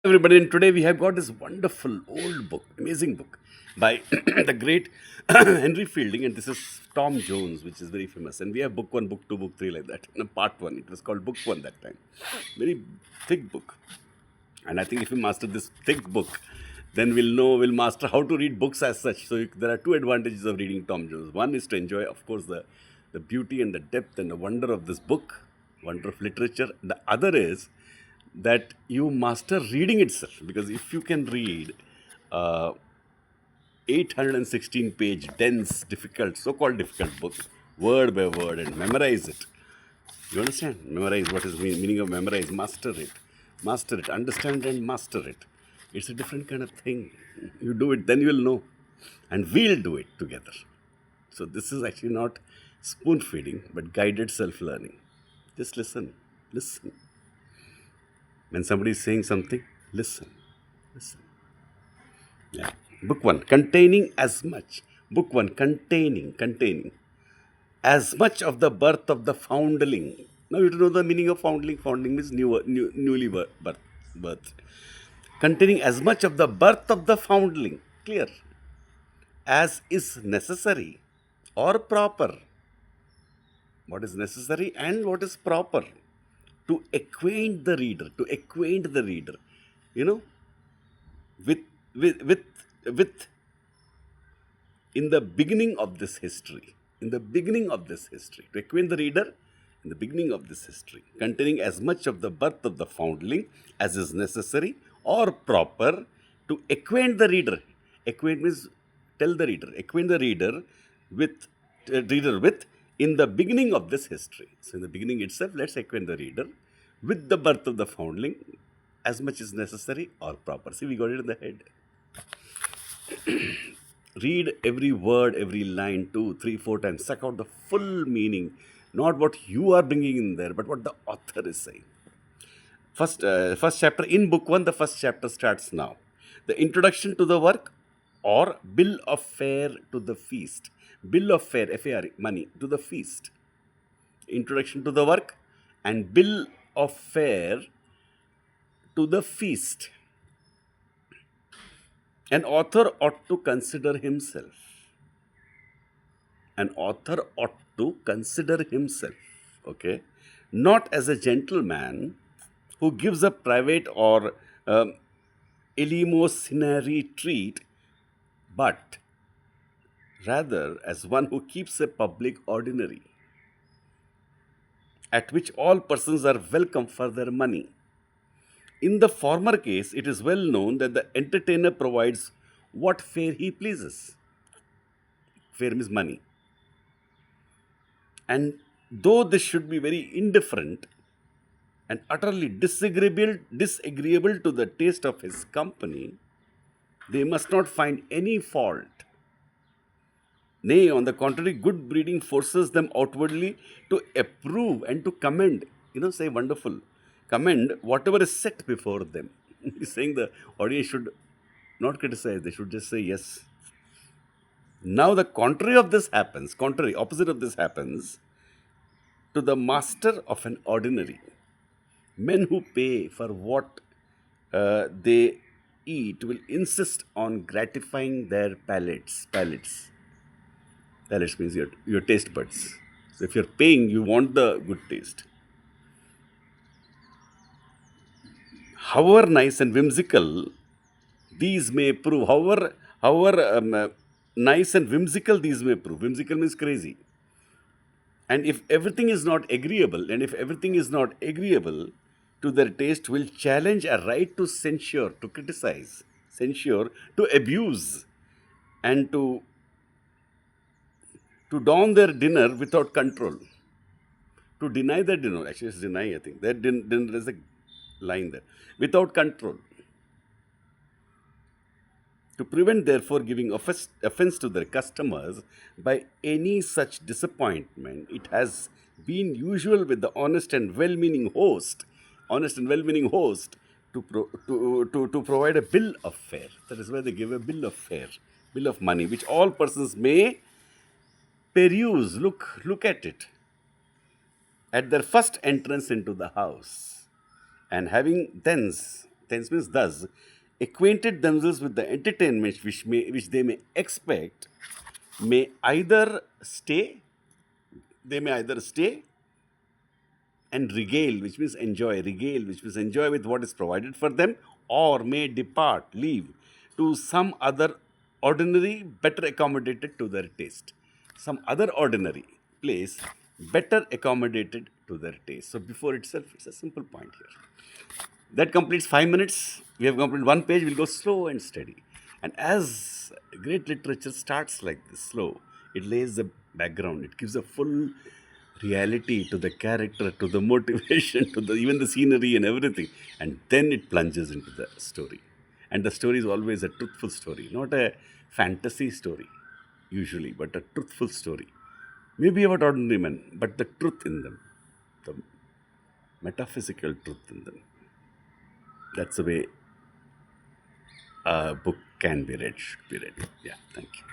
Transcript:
Everybody, and today we have got this wonderful old book, amazing book by the great Henry Fielding, and this is Tom Jones, which is very famous. And we have book one, book two, book three, like that. Part one, it was called book one that time. Very thick book. And I think if we master this thick book, then we'll master how to read books as such. So there are two advantages of reading Tom Jones. One is to enjoy, of course, the beauty and the depth and the wonder of this book, wonder of literature. The other is that you master reading itself, because if you can read uh, 816 page dense difficult so-called difficult book word by word and memorize it, you understand, memorize what is meaning of memorize, master it, understand and master it. It's a different kind of thing. You do it, then you will know, and we'll do it together. So this is actually not spoon feeding but guided self learning. Just listen. When somebody is saying something, listen. Yeah. Book one, containing as much. Book one, containing as much of the birth of the foundling. Now you know the meaning of foundling. Foundling means newly birth. Containing as much of the birth of the foundling. Clear. As is necessary or proper. What is necessary and what is proper to acquaint the reader, you know, with with with with in the beginning of this history, to acquaint the reader in the beginning of this history, containing as much of the birth of the foundling as is necessary or proper to acquaint the reader. Acquaint means tell the reader, acquaint the with reader with in the beginning of this history. So in the beginning itself, let's acquaint the reader with the birth of the foundling as much as necessary or proper. See, we got it in the head. Read every word, every line, two, three, four times. Suck out the full meaning, not what you are bringing in there, but what the author is saying. First chapter in book one. The first chapter starts now. The introduction to the work, or bill of fare to the feast. Bill of fare, FARE, money to the feast. Introduction to the work and bill of fare to the feast. An author ought to consider himself. An author ought to consider himself, okay, not as a gentleman who gives a private or eleemosynary treat, but rather as one who keeps a public ordinary, at which all persons are welcome for their money. In the former case, it is well known that the entertainer provides what fare he pleases. Fare means money. And though this should be very indifferent and utterly disagreeable to the taste of his company, they must not find any fault. Nay, on the contrary, good breeding forces them outwardly to approve and to commend, say wonderful, commend whatever is set before them. He's saying the audience should not criticize, they should just say yes. Now, the opposite of this happens to the master of an ordinary. Men who pay for what they eat will insist on gratifying their palates. Palates means your taste buds. So if you're paying, you want the good taste. However nice and whimsical these may prove, however nice and whimsical these may prove. Whimsical means crazy. And if everything is not agreeable, to their taste, will challenge a right to censure, to criticize, censure, to abuse, and to don their dinner without control. To deny their dinner, actually it's deny, I think. Their dinner is a line there. Without control. To prevent, therefore, giving offense to their customers by any such disappointment, it has been usual with the honest and well-meaning host, to provide a bill of fare. That is why they give a bill of fare, bill of money, which all persons may peruse, look at it, at their first entrance into the house, and having thence Thence means thus, acquainted themselves with the entertainment which they may expect, may either stay, they may either stay and regale, which means enjoy, regale, which means enjoy with what is provided for them, or may depart, leave to some other ordinary, better accommodated to their taste. Some other ordinary place, better accommodated to their taste. So, before itself, it's a simple point here. That completes 5 minutes. We have completed one page. We'll go slow and steady. And as great literature starts like this, slow, it lays the background. It gives a full reality to the character, to the motivation, to the even the scenery and everything. And then it plunges into the story. And the story is always a truthful story, not a fantasy story, usually, but a truthful story. Maybe about ordinary men, but the truth in them, the metaphysical truth in them. That's the way a book can be read, should be read. Yeah, thank you.